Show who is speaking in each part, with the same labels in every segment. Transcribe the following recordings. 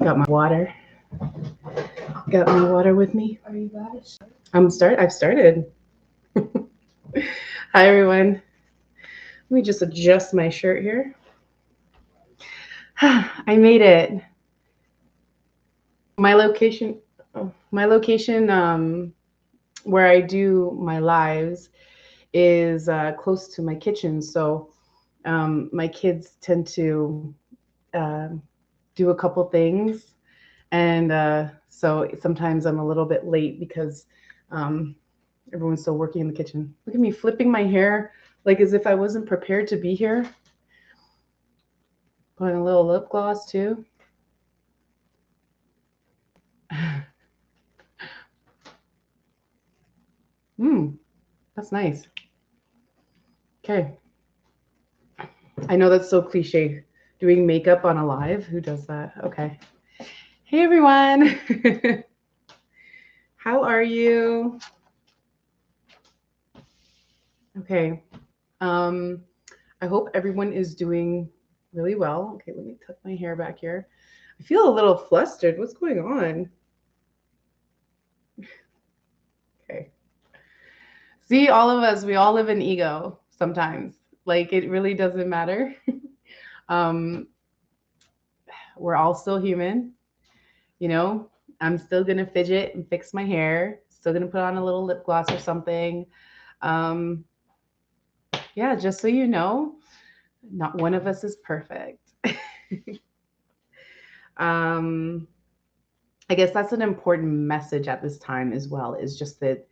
Speaker 1: Got my water. Got my water with me.
Speaker 2: Are you about to
Speaker 1: I've started. Hi everyone. Let me just adjust my shirt here. I made it. My location where I do my lives is close to my kitchen, so my kids tend to uh, do a couple things, and so sometimes I'm a little bit late because um, everyone's still working in the kitchen. Look at me flipping my hair like as if I wasn't prepared to be here. Putting a little lip gloss too. That's nice. Okay. I know that's so cliche. Doing makeup on a live? Who does that? Okay. Hey everyone. How are you? Okay. Um, I hope everyone is doing really well. Okay, let me tuck my hair back here. I feel a little flustered. What's going on? Okay. See, all of us, we all live in ego sometimes. Like it really doesn't matter. um, we're all still human, you know. I'm still gonna fidget and fix my hair. Still gonna put on a little lip gloss or something. Um, yeah, just so you know, not one of us is perfect. um, I guess that's an important message at this time as well, is just that,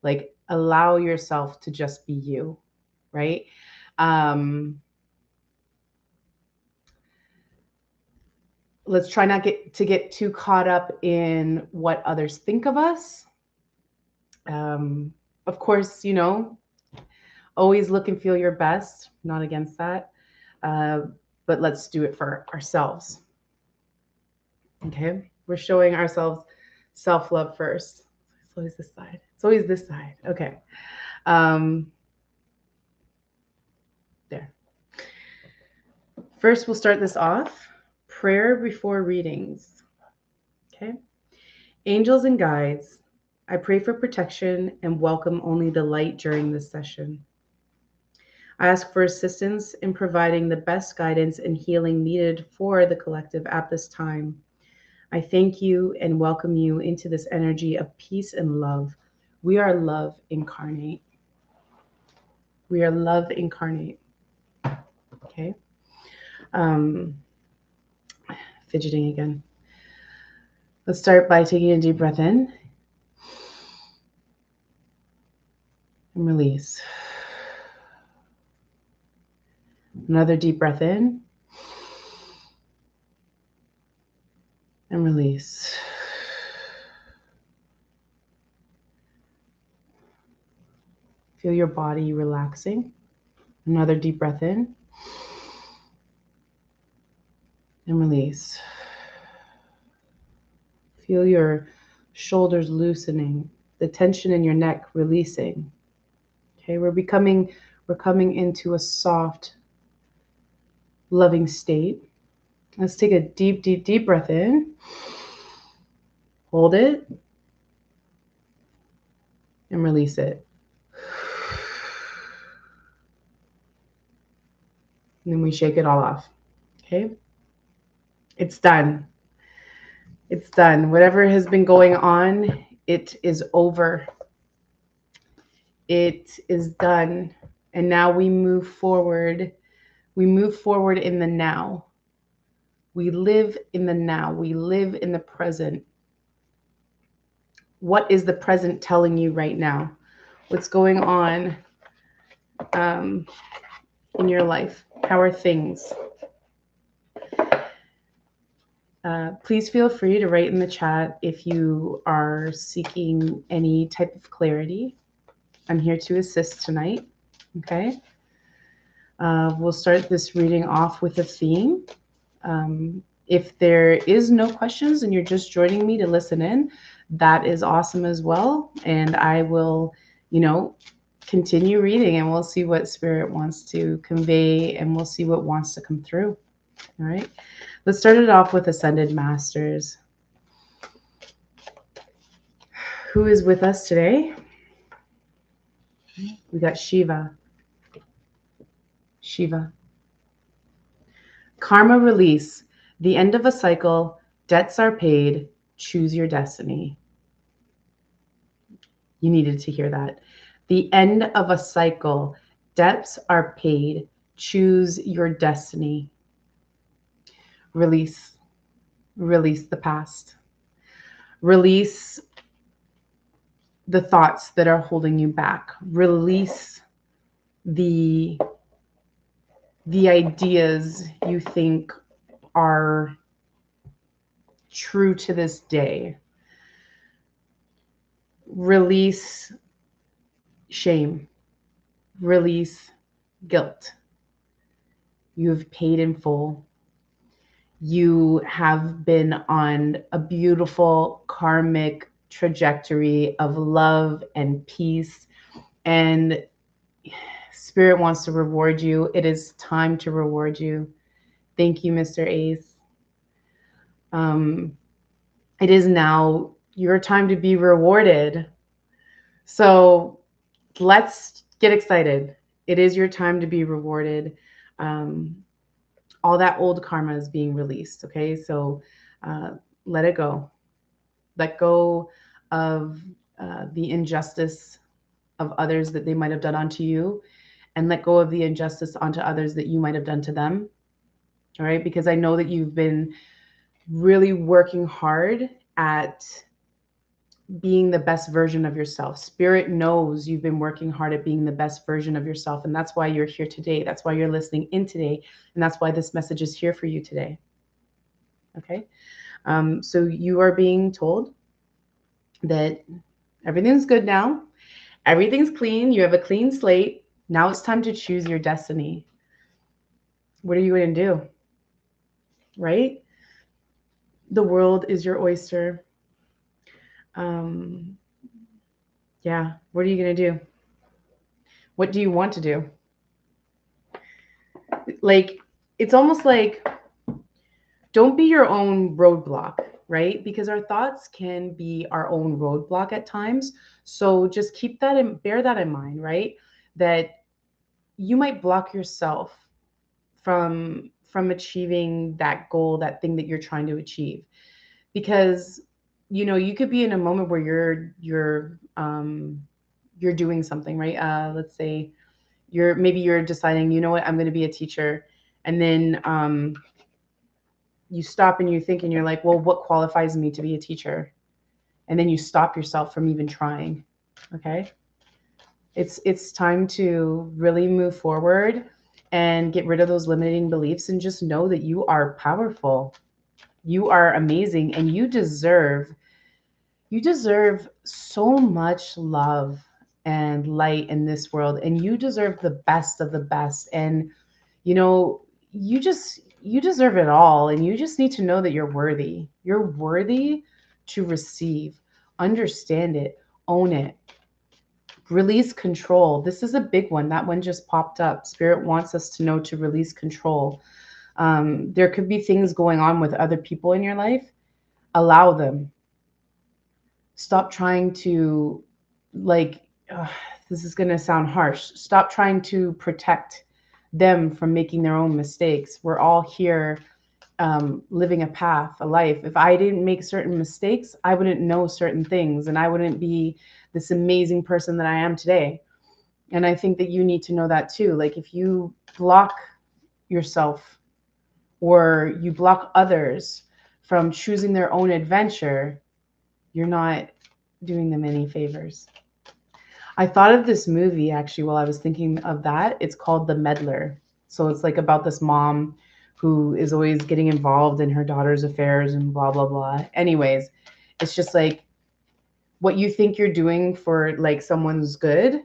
Speaker 1: like, allow yourself to just be you, right? Um, let's try not get too caught up in what others think of us. Of course, you know, always look and feel your best. Not against that, uh, but let's do it for ourselves. Okay, we're showing ourselves self-love first. It's always this side. It's always this side. Okay. Um, there. First, we'll start this off. Prayer before readings. Okay. Angels and guides, I pray for protection and welcome only the light during this session. I ask for assistance in providing the best guidance and healing needed for the collective at this time. I thank you and welcome you into this energy of peace and love. We are love incarnate. We are love incarnate. Okay. Um, Fidgeting again. Let's start by taking a deep breath in and release. Another deep breath in and release. Feel your body relaxing. Another deep breath in and release. Feel your shoulders loosening, the tension in your neck releasing. Okay, we're coming into a soft, loving state. Let's take a deep, deep, deep breath in. Hold it and release it. And then we shake it all off. Okay? It's done. It's done. Whatever has been going on, it is over. It is done. And now we move forward. We move forward in the now. We live in the now. We live in the present. What is the present telling you right now? What's going on in your life? How are things? Please feel free to write in the chat if you are seeking any type of clarity. I'm here to assist tonight. Okay. We'll start this reading off with a theme. If there is no questions and you're just joining me to listen in, that is awesome as well. And I will, you know, continue reading and we'll see what spirit wants to convey and we'll see what wants to come through. All right. Let's start it off with Ascended Masters. Who is with us today? We got Shiva. Shiva. Karma release. The end of a cycle. Debts are paid. Choose your destiny. You needed to hear that. The end of a cycle. Debts are paid. Choose your destiny. Release. Release the past. Release the thoughts that are holding you back. Release the ideas you think are true to this day. Release shame. Release guilt. You've paid in full. You have been on a beautiful karmic trajectory of love and peace, and Spirit wants to reward you. It is time to reward you. Thank you, Mr. Ace. It is now your time to be rewarded. So let's get excited. It is your time to be rewarded. All that old karma is being released. Okay. So let it go. Let go of the injustice of others that they might have done onto you, and let go of the injustice onto others that you might have done to them. All right. Because I know that you've been really working hard at being the best version of yourself. Spirit knows you've been working hard at being the best version of yourself. And that's why you're here today. That's why you're listening in today. And that's why this message is here for you today. Okay. So you are being told that everything's good now. Everything's clean. You have a clean slate. Now it's time to choose your destiny. What are you going to do? Right? The world is your oyster. Yeah. What are you going to do? What do you want to do? Like, it's almost like, don't be your own roadblock, right? Because our thoughts can be our own roadblock at times. So just keep that and bear that in mind, right? That you might block yourself from achieving that goal, that thing that you're trying to achieve. Because you could be in a moment where you're doing something, right? Let's say you're deciding, you know what, I'm going to be a teacher, and then you stop and you think and you're like, well, what qualifies me to be a teacher? And then you stop yourself from even trying. Okay. It's time to really move forward and get rid of those limiting beliefs and just know that you are powerful. You are amazing, and you deserve so much love and light in this world, and you deserve the best of the best. And you deserve it all, and you just need to know that you're worthy. You're worthy to receive, understand it, own it. Release control. This is a big one. That one just popped up. Spirit wants us to know to release control. There could be things going on with other people in your life. Allow them. Stop trying to, like, this is going to sound harsh. Stop trying to protect them from making their own mistakes. We're all here living a path, a life. If I didn't make certain mistakes, I wouldn't know certain things, and I wouldn't be this amazing person that I am today. And I think that you need to know that too. Like, if you block yourself or you block others from choosing their own adventure, you're not doing them any favors. I thought of this movie actually while I was thinking of that. It's called The Meddler. So it's like about this mom who is always getting involved in her daughter's affairs and blah, blah, blah. Anyways, it's just like what you think you're doing for like someone's good.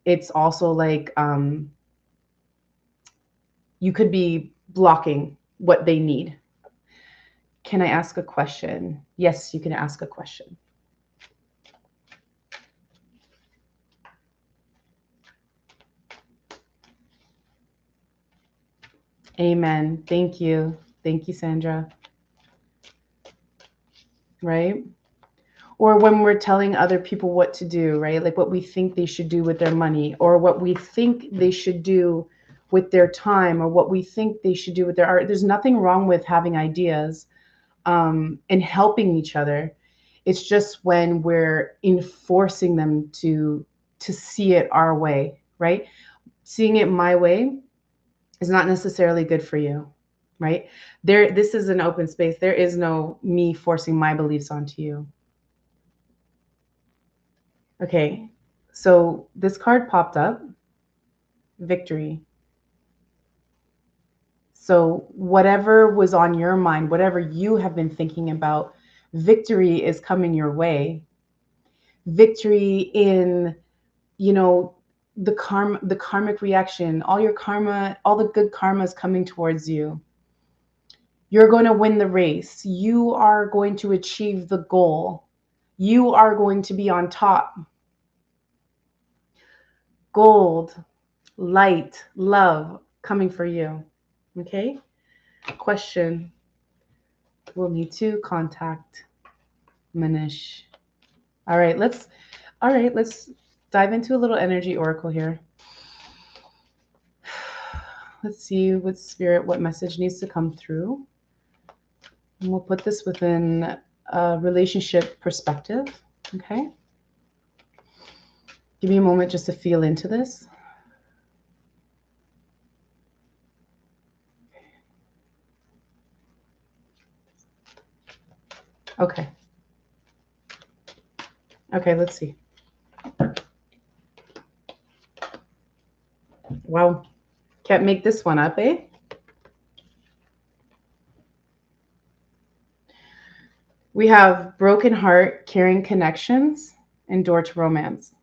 Speaker 1: It's also like you could be blocking what they need. Can I ask a question? Yes, you can ask a question. Amen. Thank you. Thank you, Sandra. Right? Or when we're telling other people what to do, right? Like what we think they should do with their money, or what we think they should do with their time, or what we think they should do with their art. There's nothing wrong with having ideas and helping each other. It's just when we're enforcing them to see it our way, right? Seeing it my way is not necessarily good for you, right? This is an open space. There is no me forcing my beliefs onto you. Okay, so this card popped up, victory. So whatever was on your mind, whatever you have been thinking about, victory is coming your way. Victory in, you know, the karmic reaction, all your karma, all the good karma is coming towards you. You're going to win the race. You are going to achieve the goal. You are going to be on top. Gold, light, love coming for you. Okay? Question. We'll need to contact Manish. All right, let's dive into a little energy oracle here. Let's see what message needs to come through. And we'll put this within a relationship perspective. Okay. Give me a moment just to feel into this. Okay. Okay, let's see. Wow. Can't make this one up, eh? We have broken heart, caring connections, and door to romance.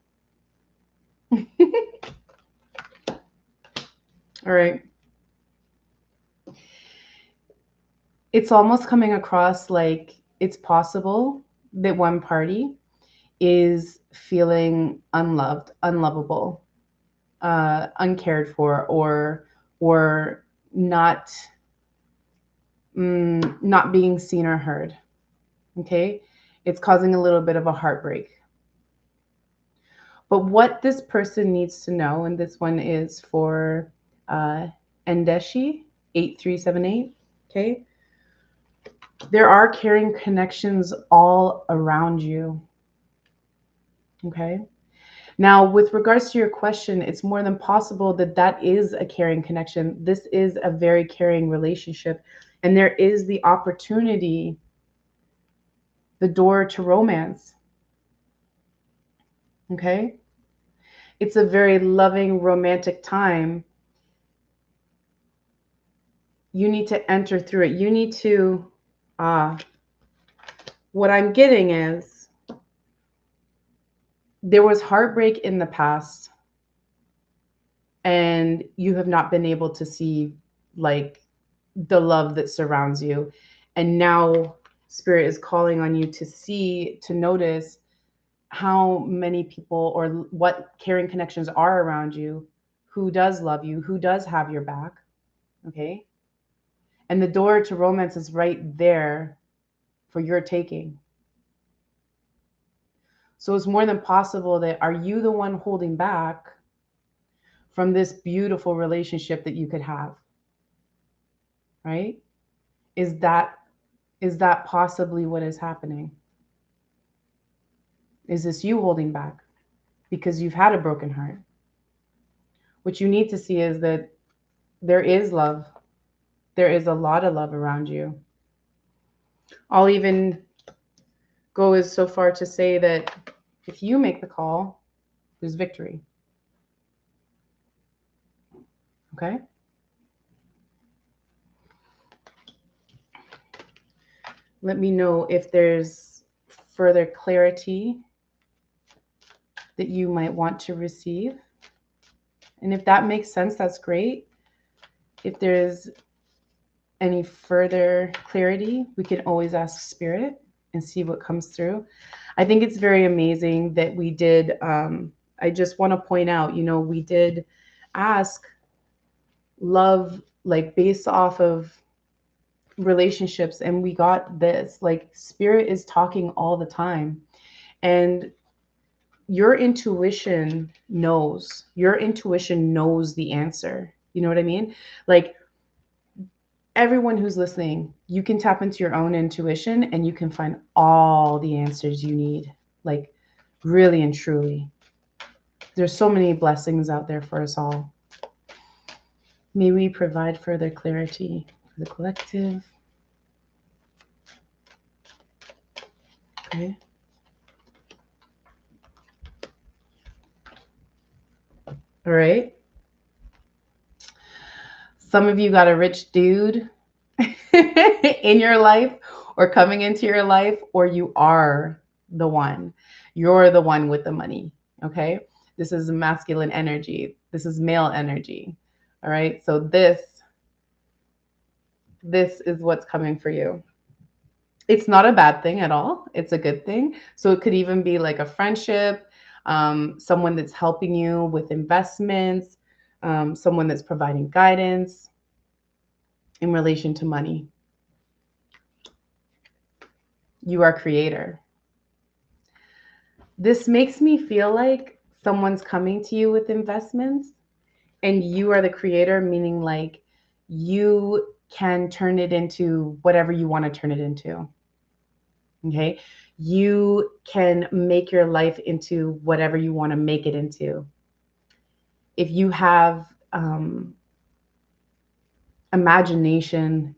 Speaker 1: All right. It's almost coming across like it's possible that one party is feeling unloved, unlovable, uncared for, or not not being seen or heard. Okay, it's causing a little bit of a heartbreak. But what this person needs to know, and this one is for Endeshi 8378. Okay, there are caring connections all around you. Okay. Now, with regards to your question, it's more than possible that that is a caring connection. This is a very caring relationship. And there is the opportunity, the door to romance. Okay. It's a very loving, romantic time. You need to enter through it. You need to, what I'm getting is there was heartbreak in the past, and you have not been able to see like the love that surrounds you. And now Spirit is calling on you to see, to notice how many people or what caring connections are around you, who does love you, who does have your back. Okay. And the door to romance is right there for your taking. So it's more than possible that, are you the one holding back from this beautiful relationship that you could have? Right? Is that possibly what is happening? Is this you holding back because you've had a broken heart? What you need to see is that there is love. There is a lot of love around you. I'll even go as so far to say that if you make the call, there's victory. Okay? Let me know if there's further clarity that you might want to receive. And if that makes sense, that's great. If there's any further clarity, we can always ask Spirit and see what comes through. I think it's very amazing that we did. I just want to point out, we did ask love, like based off of relationships, and we got this. Like, spirit is talking all the time. And your intuition knows. Your intuition knows the answer. You know what I mean? Like, everyone who's listening, you can tap into your own intuition and you can find all the answers you need. Like, really and truly. There's so many blessings out there for us all. May we provide further clarity for the collective. Okay. All right. Some of you got a rich dude in your life or coming into your life, or you are the one. You're the one with the money. Okay. This is masculine energy. This is male energy. All right. So this is what's coming for you. It's not a bad thing at all. It's a good thing. So it could even be like a friendship, someone that's helping you with investments, someone that's providing guidance in relation to money. You are creator. This makes me feel like someone's coming to you with investments and you are the creator, meaning like you can turn it into whatever you want to turn it into. Okay. You can make your life into whatever you want to make it into. If you have imagination,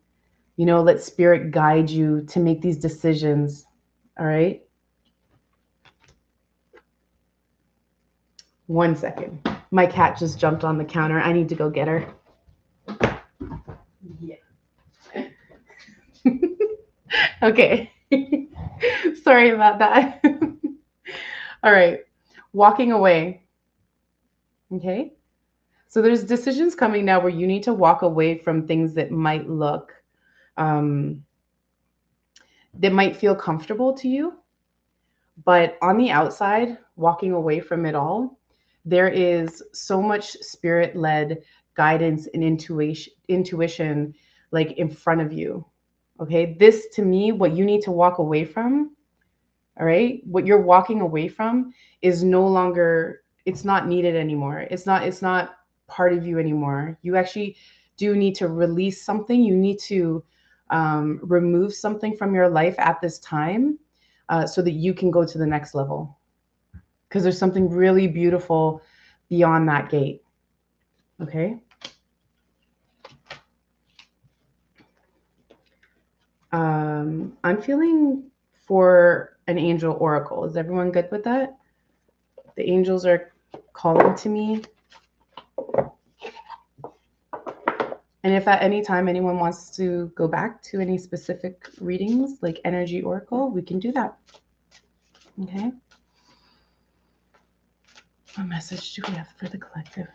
Speaker 1: let spirit guide you to make these decisions. All right. 1 second. My cat just jumped on the counter. I need to go get her. Yeah. Okay. Sorry about that. All right. Walking away. Okay. So there's decisions coming now where you need to walk away from things that might look, that might feel comfortable to you. But on the outside, walking away from it all, there is so much spirit-led guidance and intuition like in front of you. Okay. This to me, what you need to walk away from, all right, what you're walking away from is no longer, it's not needed anymore. It's not part of you anymore. You actually do need to release something. You need to remove something from your life at this time so that you can go to the next level. Because there's something really beautiful beyond that gate. Okay. I'm feeling for an angel oracle. Is everyone good with that? The angels are calling to me. And if at any time anyone wants to go back to any specific readings, like energy oracle, we can do that. Okay. What message do we have for the collective?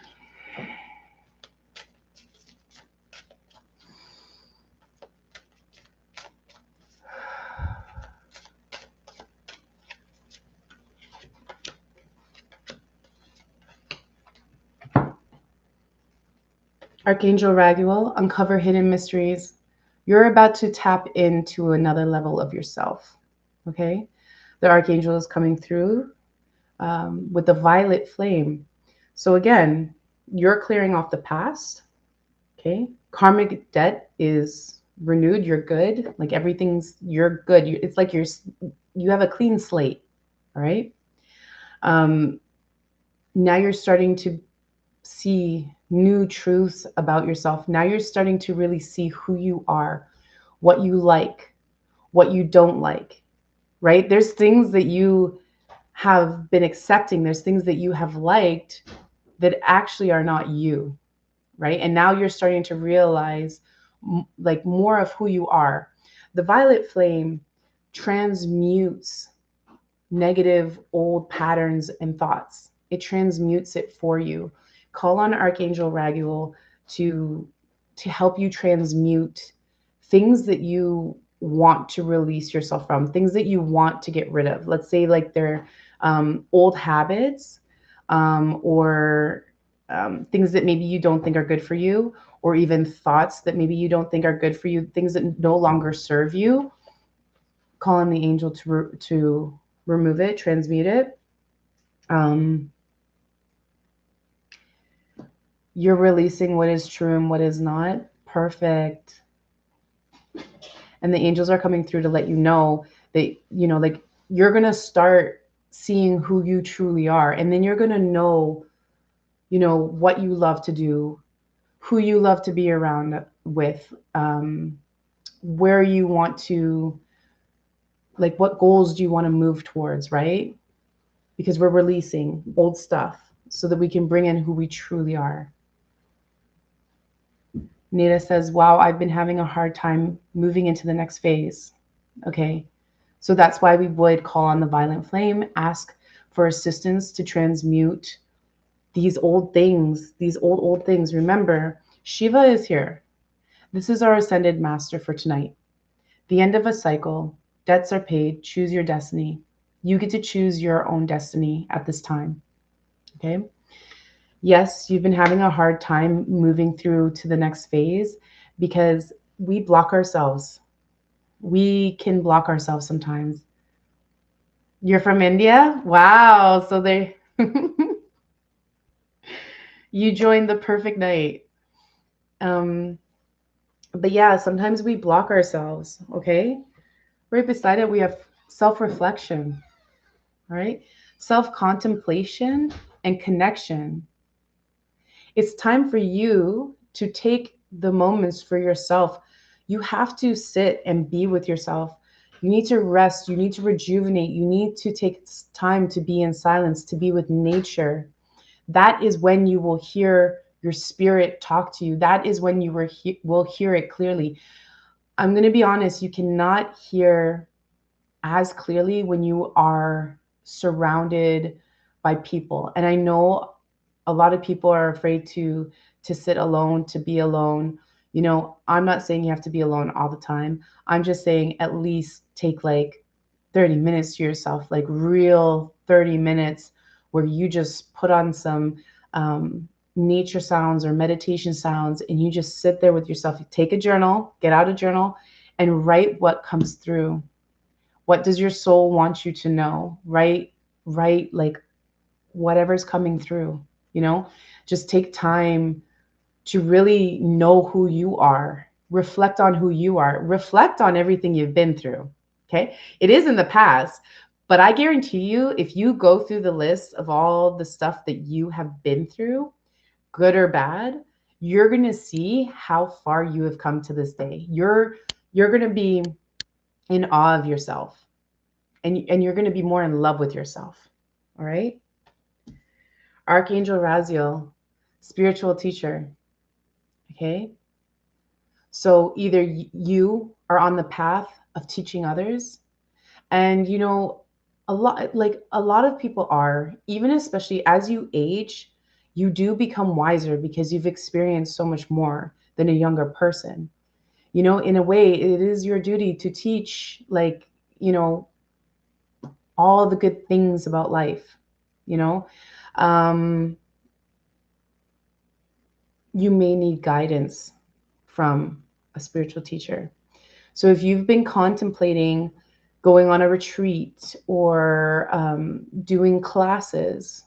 Speaker 1: Archangel Raguel, uncover hidden mysteries. You're about to tap into another level of yourself. Okay. The Archangel is coming through with the violet flame. So again, you're clearing off the past. Okay. Karmic debt is renewed. You're good. Like you're good. It's like you have a clean slate. All right. Now you're starting to see new truths about yourself. Now you're starting to really see who you are, what you like, what you don't like, right? There's things that you have been accepting. There's things that you have liked that actually are not you, right? And now you're starting to realize like more of who you are. The violet flame transmutes negative old patterns and thoughts. It transmutes it for you. Call on Archangel Raguel to help you transmute things that you want to release yourself from, things that you want to get rid of. Let's say like they're old habits or things that maybe you don't think are good for you, or even thoughts that maybe you don't think are good for you, things that no longer serve you, call on the angel to remove it, transmute it. You're releasing what is true and what is not. Perfect. And the angels are coming through to let you know that, like, you're going to start seeing who you truly are. And then you're going to know, what you love to do, who you love to be around with, where you want to, like, what goals do you want to move towards, right? Because we're releasing old stuff so that we can bring in who we truly are. Nita says, wow, I've been having a hard time moving into the next phase. Okay. So that's why we would call on the violet flame, ask for assistance to transmute these old things, these old things. Remember, Shiva is here. This is our ascended master for tonight. The end of a cycle, debts are paid, choose your destiny. You get to choose your own destiny at this time. Okay. Yes, you've been having a hard time moving through to the next phase because we block ourselves. We can block ourselves sometimes. You're from India? Wow. So they you joined the perfect night. But yeah, sometimes we block ourselves, okay? Right beside it, we have self-reflection, right? Self-contemplation and connection. It's time for you to take the moments for yourself. You have to sit and be with yourself. You need to rest. You need to rejuvenate. You need to take time to be in silence, to be with nature. That is when you will hear your spirit talk to you. That is when you will hear it clearly. I'm going to be honest, you cannot hear as clearly when you are surrounded by people. And I know a lot of people are afraid to sit alone, to be alone. I'm not saying you have to be alone all the time. I'm just saying at least take like 30 minutes to yourself, like real 30 minutes where you just put on some nature sounds or meditation sounds and you just sit there with yourself. You take a journal, get out a journal and write what comes through. What does your soul want you to know? Write like whatever's coming through, just take time to really know who you are. Reflect on who you are. Reflect on everything you've been through. Okay. It is in the past, but I guarantee you, if you go through the list of all the stuff that you have been through, good or bad, you're going to see how far you have come to this day. You're going to be in awe of yourself, and you're going to be more in love with yourself. All right. Archangel Raziel, spiritual teacher. Okay. So either you are on the path of teaching others, and a lot of people are, even especially as you age, you do become wiser because you've experienced so much more than a younger person. In a way, it is your duty to teach, like, all the good things about life. Um, you may need guidance from a spiritual teacher. So if you've been contemplating going on a retreat or doing classes,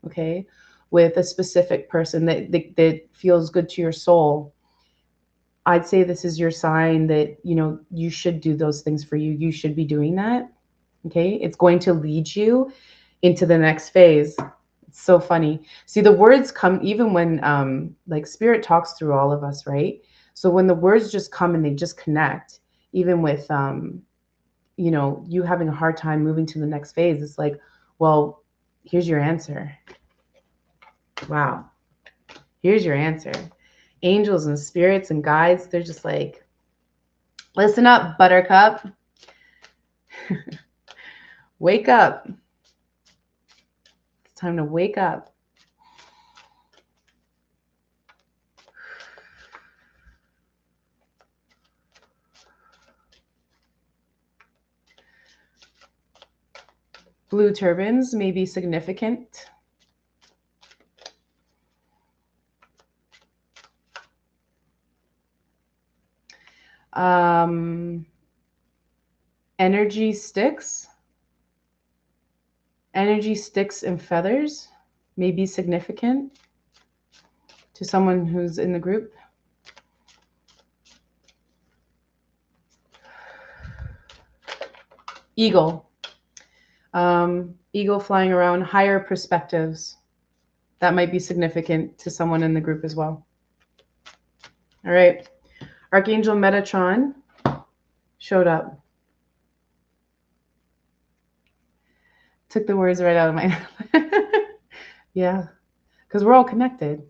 Speaker 1: okay, with a specific person that feels good to your soul, I'd say this is your sign that, you should do those things for you. You should be doing that. Okay. It's going to lead you into the next phase. It's so funny. See, the words come even when like spirit talks through all of us, right? So when the words just come and they just connect, even with you having a hard time moving to the next phase, it's like, well, here's your answer. Wow. Here's your answer. Angels and spirits and guides, they're just like, listen up, buttercup. Wake up. It's time to wake up. Blue turbans may be significant. Energy sticks. Energy sticks and feathers may be significant to someone who's in the group. Eagle. Eagle flying around, higher perspectives. That might be significant to someone in the group as well. All right. Archangel Metatron showed up. Took the words right out of my mouth. Yeah, because we're all connected.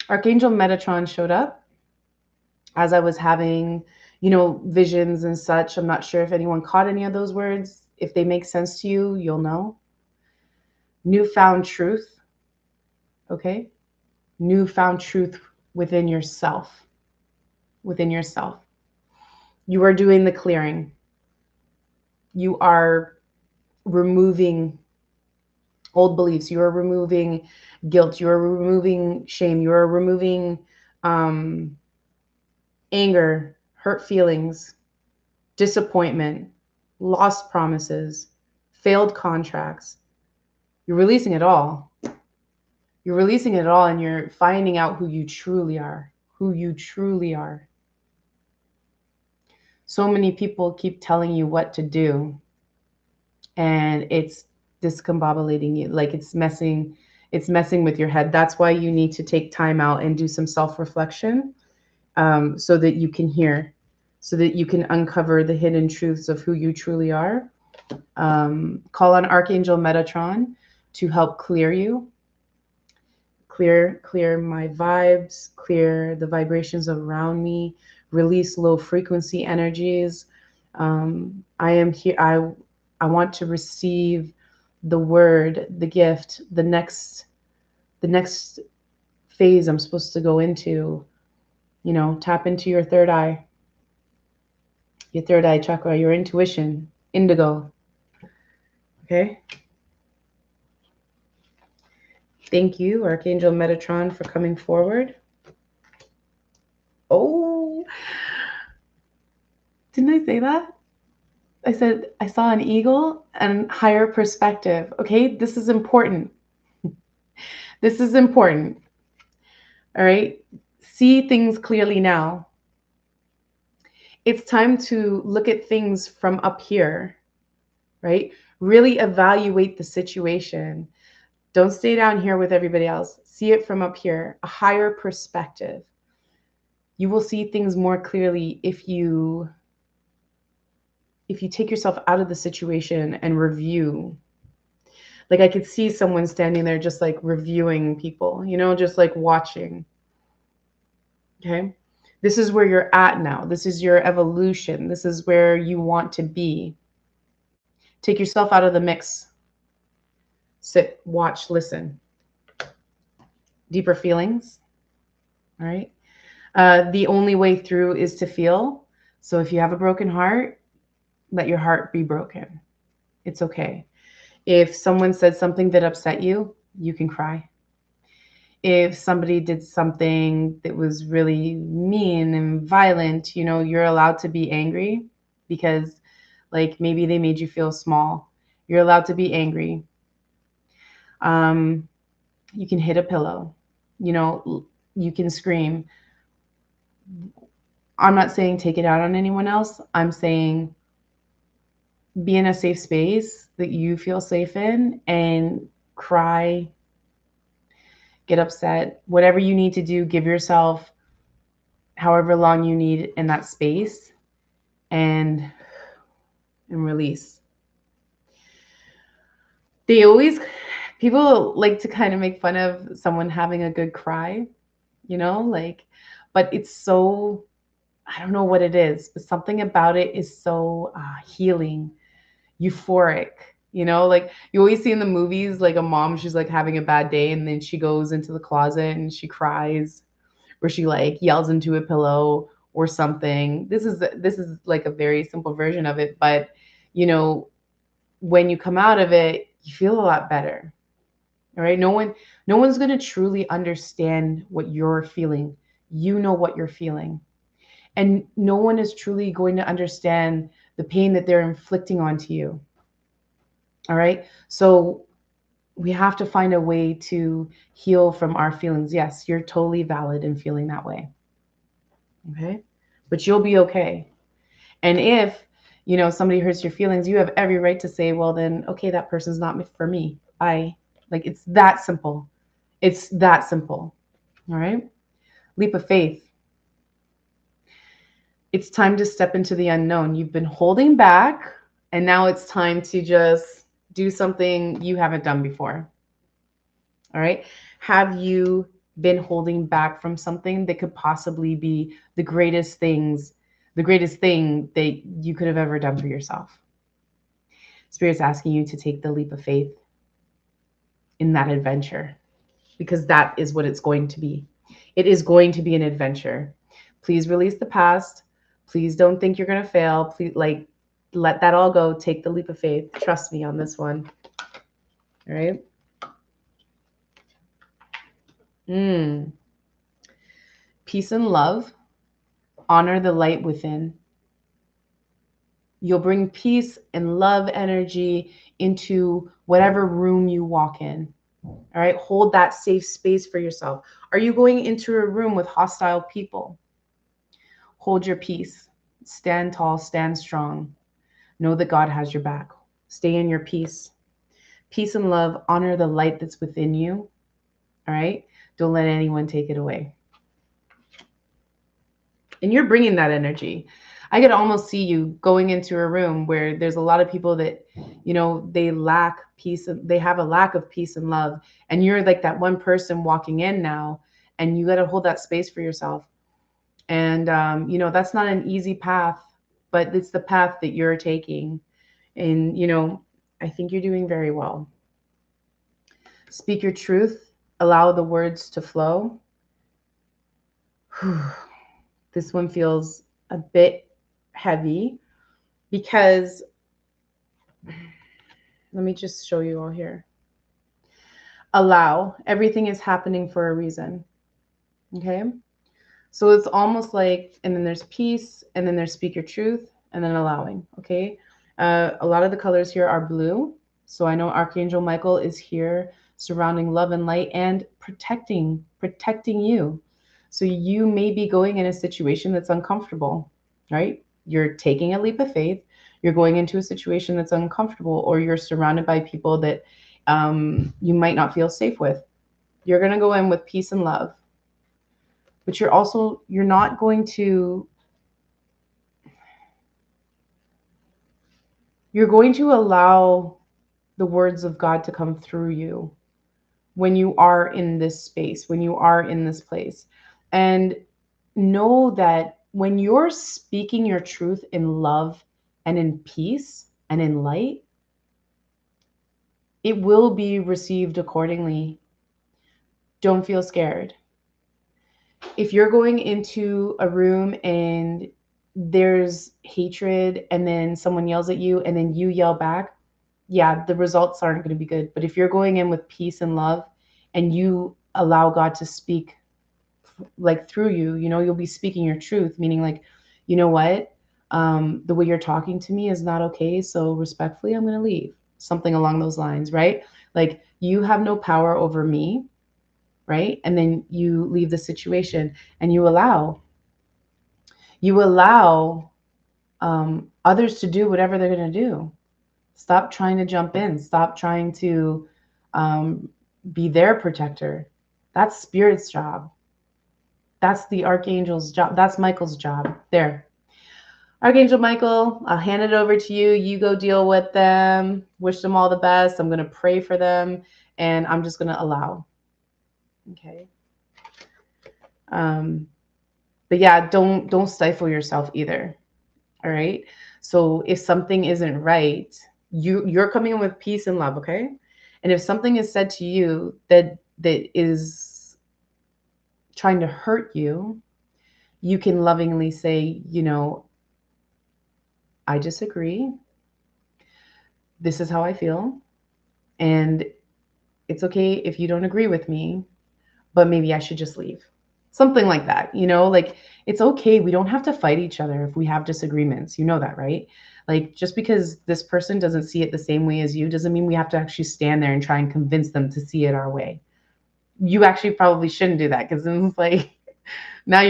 Speaker 1: Archangel Metatron showed up as I was having, visions and such. I'm not sure if anyone caught any of those words. If they make sense to you, you'll know. Newfound truth. Okay? Newfound truth within yourself. Within yourself. You are doing the clearing. You are removing old beliefs. You are removing guilt. You are removing shame. You are removing anger, hurt feelings, disappointment, lost promises, failed contracts. You're releasing it all. You're releasing it all, and you're finding out who you truly are. Who you truly are. So many people keep telling you what to do, and it's discombobulating you. Like it's messing with your head. That's why you need to take time out and do some self-reflection, so that you can hear, so that you can uncover the hidden truths of who you truly are. Call on Archangel Metatron to help clear you. Clear my vibes, clear the vibrations around me, release low frequency energies. I am here. I want to receive the word, the gift, the next phase I'm supposed to go into. Tap into your third eye chakra, your intuition, indigo. Okay. Thank you, Archangel Metatron, for coming forward. Oh, didn't I say that? I said I saw an eagle and higher perspective. Okay, this is important. This is important. All right. See things clearly now. It's time to look at things from up here, right? Really evaluate the situation. Don't stay down here with everybody else. See it from up here, a higher perspective. You will see things more clearly if you take yourself out of the situation and review. Like I could see someone standing there just like reviewing people, just like watching. Okay. This is where you're at now. This is your evolution. This is where you want to be. Take yourself out of the mix. Sit, watch, listen. Deeper feelings. All right. The only way through is to feel. So if you have a broken heart, let your heart be broken. It's okay. If someone said something that upset you, you can cry. If somebody did something that was really mean and violent, you're allowed to be angry because like maybe they made you feel small. You're allowed to be angry. You can hit a pillow, you can scream. I'm not saying take it out on anyone else. I'm saying be in a safe space that you feel safe in and cry, get upset, whatever you need to do, give yourself however long you need in that space and release. People like to kind of make fun of someone having a good cry, but it's so, I don't know what it is, but something about it is so healing, euphoric, like you always see in the movies, like a mom, she's like having a bad day and then she goes into the closet and she cries, or she like yells into a pillow or something. This is like a very simple version of it, but when you come out of it, you feel a lot better. All right. No one's going to truly understand what you're feeling. You know what you're feeling. And no one is truly going to understand the pain that they're inflicting onto you. All right. So we have to find a way to heal from our feelings. Yes, you're totally valid in feeling that way. Okay. But you'll be okay. And if, somebody hurts your feelings, you have every right to say, well, then, okay, that person's not for me. Like, it's that simple. It's that simple. All right. Leap of faith. It's time to step into the unknown. You've been holding back, and now it's time to just do something you haven't done before. All right. Have you been holding back from something that could possibly be the greatest thing that you could have ever done for yourself? Spirit's asking you to take the leap of faith in that adventure, because that is what it's going to be. It is going to be an adventure. Please release the past. Please don't think you're going to fail. Please, let that all go. Take the leap of faith. Trust me on this one. All right. Peace and love. Honor the light within. You'll bring peace and love energy into whatever room you walk in. All right. Hold that safe space for yourself. Are you going into a room with hostile people? Hold your peace. Stand tall, stand strong. Know that God has your back. Stay in your peace. Peace and love. Honor the light that's within you. All right. Don't let anyone take it away. And you're bringing that energy. I could almost see you going into a room where there's a lot of people that, they lack peace. They have a lack of peace and love. And you're like that one person walking in now, and you got to hold that space for yourself. And, that's not an easy path, but it's the path that you're taking. And, I think you're doing very well. Speak your truth. Allow the words to flow. This one feels a bit heavy because let me just show you all here. Allow. Everything is happening for a reason. Okay. So it's almost like, and then there's peace, and then there's speak your truth, and then allowing. Okay. A lot of the colors here are blue. So I know Archangel Michael is here surrounding love and light and protecting you. So you may be going in a situation that's uncomfortable, right? You're taking a leap of faith. You're going into a situation that's uncomfortable, or you're surrounded by people that you might not feel safe with. You're going to go in with peace and love, but you're not going to, you're going to allow the words of God to come through you when you are in this space, when you are in this place. And know that when you're speaking your truth in love and in peace and in light, it will be received accordingly. Don't feel scared. If you're going into a room and there's hatred, and then someone yells at you and then you yell back, yeah, the results aren't going to be good. But if you're going in with peace and love and you allow God to speak like through you, you'll be speaking your truth, meaning like, you know what? The way you're talking to me is not okay. So respectfully, I'm going to leave. Something along those lines, right? Like, you have no power over me, right? And then you leave the situation and you allow others to do whatever they're going to do. Stop trying to jump in. Stop trying to be their protector. That's Spirit's job. That's the Archangel's job. That's Michael's job. There. Archangel Michael, I'll hand it over to you. You go deal with them. Wish them all the best. I'm going to pray for them, and I'm just going to allow. Okay. But yeah, don't stifle yourself either. All right. So if something isn't right, you're coming in with peace and love, okay? And if something is said to you that is trying to hurt you, you can lovingly say, I disagree. This is how I feel. And it's okay if you don't agree with me, but maybe I should just leave. Something like that, like it's okay. We don't have to fight each other if we have disagreements. You know that, right? Like just because this person doesn't see it the same way as you doesn't mean we have to actually stand there and try and convince them to see it our way. You actually probably shouldn't do that because then it's like now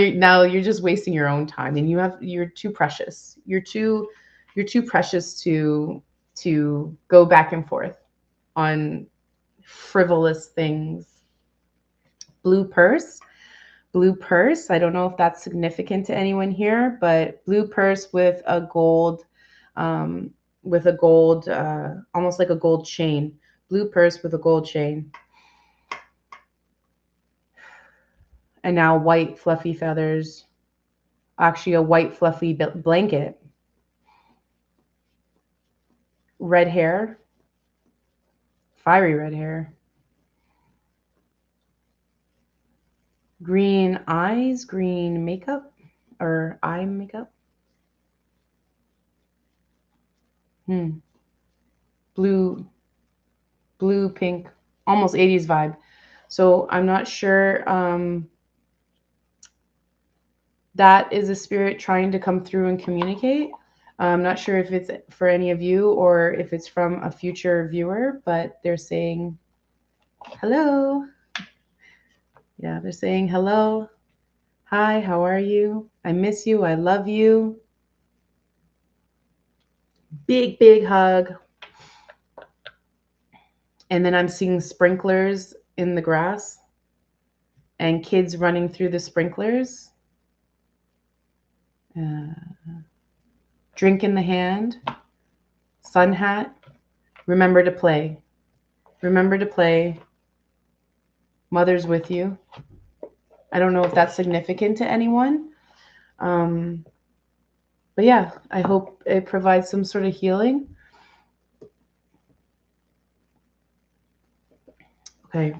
Speaker 1: you're just wasting your own time, and you're too precious. You're too precious to go back and forth on frivolous things. Blue purse. Blue purse. I don't know if that's significant to anyone here, but blue purse um, with a gold, almost like a gold chain. Blue purse with a gold chain. And now white fluffy feathers. Actually, a white fluffy blanket. Red hair. Fiery red hair. Green eyes. Green makeup or eye makeup. Blue, pink, almost 80s vibe. So I'm not sure. That is a spirit trying to come through and communicate. I'm not sure if it's for any of you or if it's from a future viewer, but they're saying hello. Yeah, they're saying hello. Hi, how are you? I miss you. I love you. Big, big hug. And then I'm seeing sprinklers in the grass and kids running through the sprinklers. Drink in the hand. Sun hat. Remember to play. Remember to play. Mother's with you. I don't know if that's significant to anyone. But yeah, I hope it provides some sort of healing. Okay.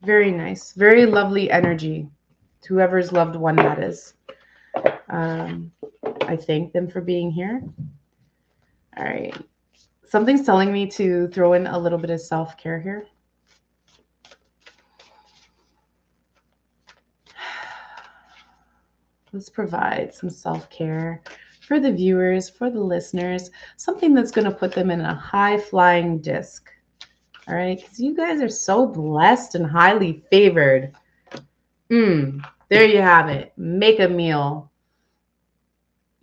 Speaker 1: Very nice. Very lovely energy to whoever's loved one that is. I thank them for being here. All right. Something's telling me to throw in a little bit of self-care here. Let's provide some self-care for the viewers, for the listeners, something that's going to put them in a high-flying disc. All right, because you guys are so blessed and highly favored. There you have it. Make a meal.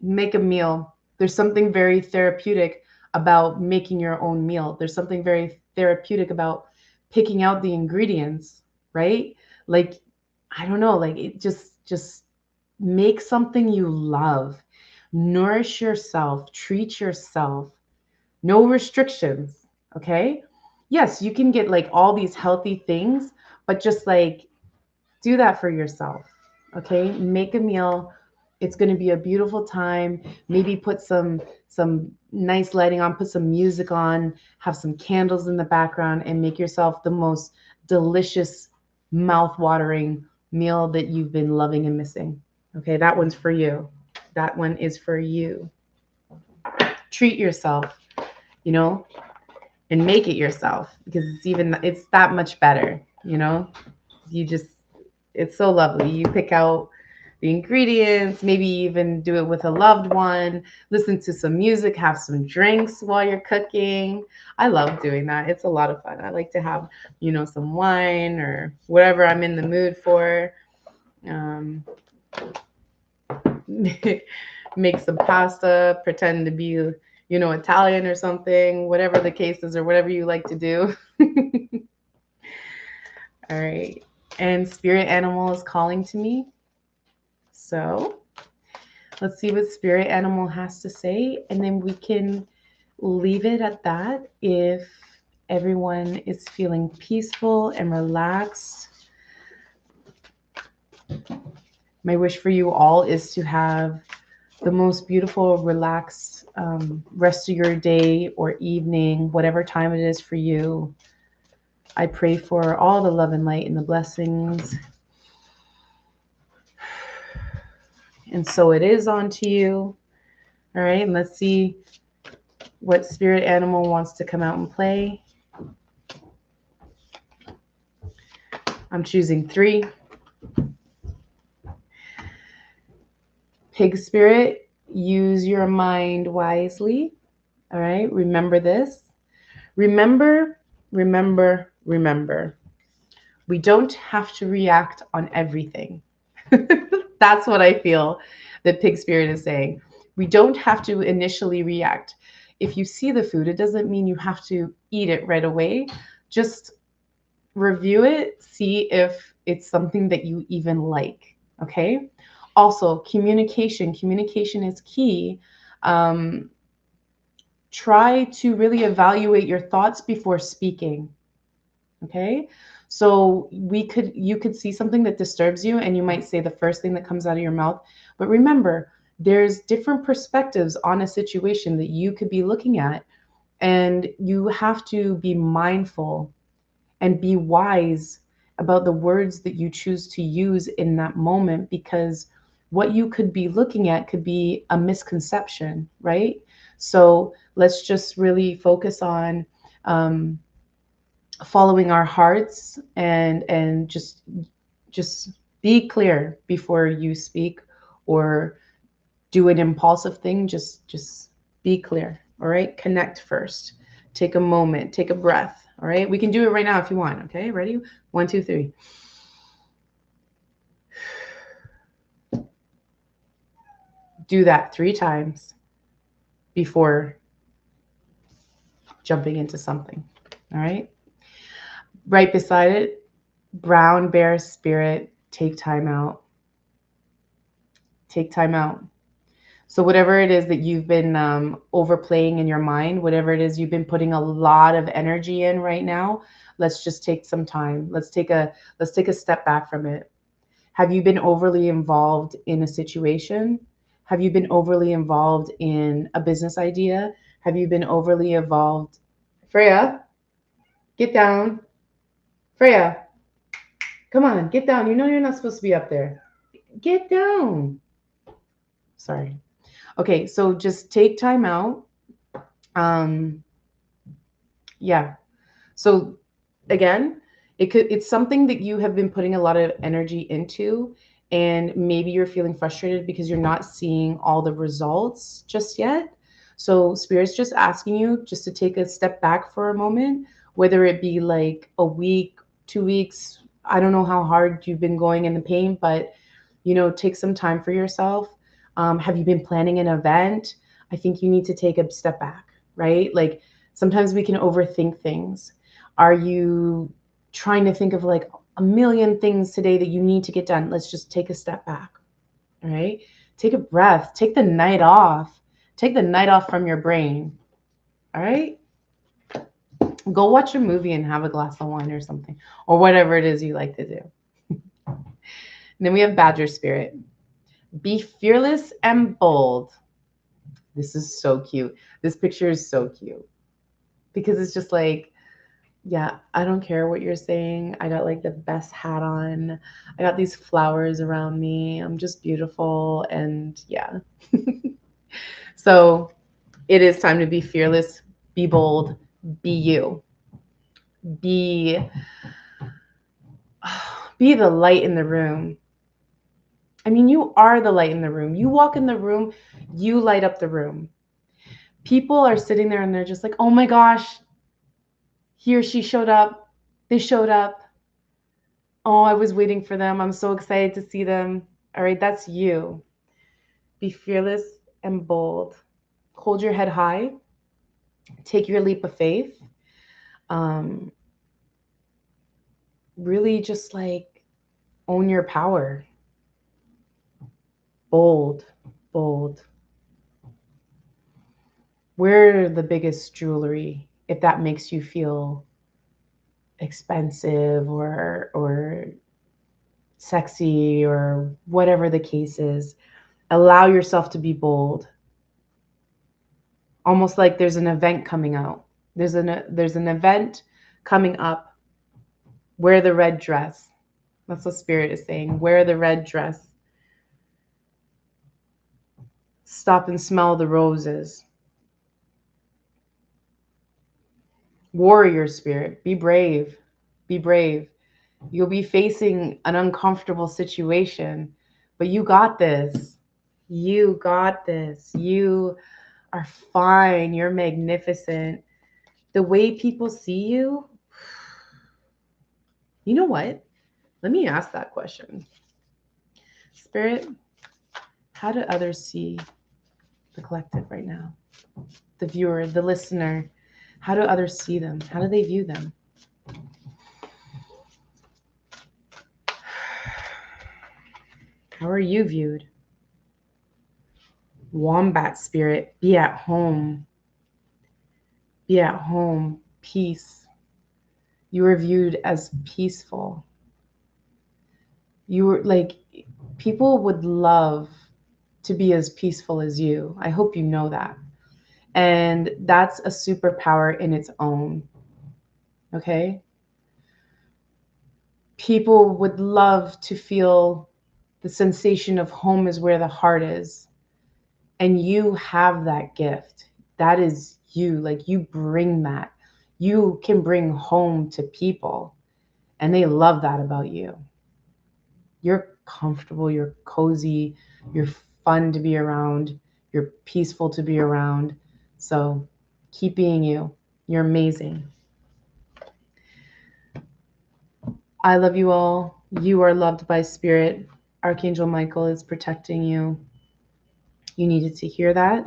Speaker 1: Make a meal. There's something very therapeutic about making your own meal. There's something very therapeutic about picking out the ingredients, right? Like, I don't know, like it just make something you love. Nourish yourself, treat yourself. No restrictions, okay? Yes, you can get like all these healthy things, but just like do that for yourself, okay? Make a meal. It's going to be a beautiful time. Maybe put some nice lighting on, put some music on, have some candles in the background, and make yourself the most delicious, mouth-watering meal that you've been loving and missing. Okay, that one's for you. That one is for you. Treat yourself, you know, and make it yourself because it's that much better, you know. It's so lovely. You pick out the ingredients, maybe even do it with a loved one, listen to some music, have some drinks while you're cooking. I love doing that. It's a lot of fun. I like to have, some wine or whatever I'm in the mood for. Make some pasta, pretend to be, Italian or something, whatever the case is, or whatever you like to do. All right. And spirit animal is calling to me. So let's see what spirit animal has to say. And then we can leave it at that if everyone is feeling peaceful and relaxed. My wish for you all is to have the most beautiful, relaxed rest of your day or evening, whatever time it is for you. I pray for all the love and light and the blessings. And so it is onto you. All right, and let's see what spirit animal wants to come out and play. I'm choosing 3. Pig spirit, use your mind wisely. All right, remember this. Remember, remember, remember. We don't have to react on everything. That's what I feel that pig spirit is saying. We don't have to initially react. If you see the food, it doesn't mean you have to eat it right away. Just review it, see if it's something that you even like. Okay. Also, communication. Communication is key. Um, Try to really evaluate your thoughts before speaking. Okay. So you could see something that disturbs you and you might say the first thing that comes out of your mouth. But remember, there's different perspectives on a situation that you could be looking at. And you have to be mindful and be wise about the words that you choose to use in that moment, because what you could be looking at could be a misconception, right? So let's just really focus on um, following our hearts and just be clear before you speak or do an impulsive thing. Just be clear. All right, connect first. Take a moment, take a breath. All right, we can do it right now if you want. Okay, ready? 1, 2, 3. Do that 3 times before jumping into something. All right, right beside it, brown bear spirit, take time out. Take time out. So whatever it is that you've been overplaying in your mind, whatever it is you've been putting a lot of energy in right now, let's just take some time. Let's take a step back from it. Have you been overly involved in a situation? Have you been overly involved in a business idea? Have you been overly involved? Freya, get down. Freya, come on, get down. You know you're not supposed to be up there. Get down. Sorry. Okay, so just take time out. Um, yeah. So again, it's something that you have been putting a lot of energy into, and maybe you're feeling frustrated because you're not seeing all the results just yet. So spirit's just asking you just to take a step back for a moment, whether it be like a week, 2 weeks. I don't know how hard you've been going in the pain, but take some time for yourself. Have you been planning an event? I think you need to take a step back, right? Like sometimes we can overthink things. Are you trying to think of like a million things today that you need to get done? Let's just take a step back. All right. Take a breath. Take the night off. Take the night off from your brain. All right. Go watch a movie and have a glass of wine or something, or whatever it is you like to do. And then we have Badger Spirit. Be fearless and bold. This is so cute. This picture is so cute because it's just like, yeah, I don't care what you're saying. I got like the best hat on. I got these flowers around me. I'm just beautiful. And yeah. So it is time to be fearless, be bold, be you. Be be the light in the room. I mean, you are the light in the room. You walk in the room, you light up the room. People are sitting there and they're just like, oh my gosh, he or she showed up. They showed up. Oh, I was waiting for them. I'm so excited to see them. All right, that's you. Be fearless and bold. Hold your head high. Take your leap of faith. Um, really just like own your power. Bold, bold. Wear the biggest jewelry if that makes you feel expensive or sexy or whatever the case is. Allow yourself to be bold. Almost like there's an event coming out. There's an event coming up. Wear the red dress. That's what spirit is saying. Wear the red dress. Stop and smell the roses. Warrior spirit. Be brave. Be brave. You'll be facing an uncomfortable situation, but you got this. You got this. You are fine. You're magnificent. The way people see you, you know what? Let me ask that question. Spirit, how do others see the collective right now? The viewer, the listener, how do others see them? How do they view them? How are you viewed? Wombat spirit, be at home. Be at home. Peace. You are viewed as peaceful. You were like, people would love to be as peaceful as you. I hope you know that. And that's a superpower in its own. Okay? People would love to feel the sensation of home is where the heart is. And you have that gift. That is you. Like, you bring that. You can bring home to people, and they love that about you. You're comfortable, you're cozy, you're fun to be around, you're peaceful to be around. So keep being you. You're amazing. I love you all. You are loved by Spirit. Archangel Michael is protecting you. You needed to hear that.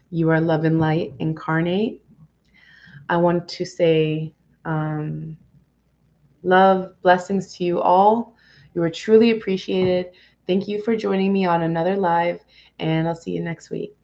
Speaker 1: You are love and light incarnate. I want to say love, blessings to you all. You are truly appreciated. Thank you for joining me on another live, and I'll see you next week.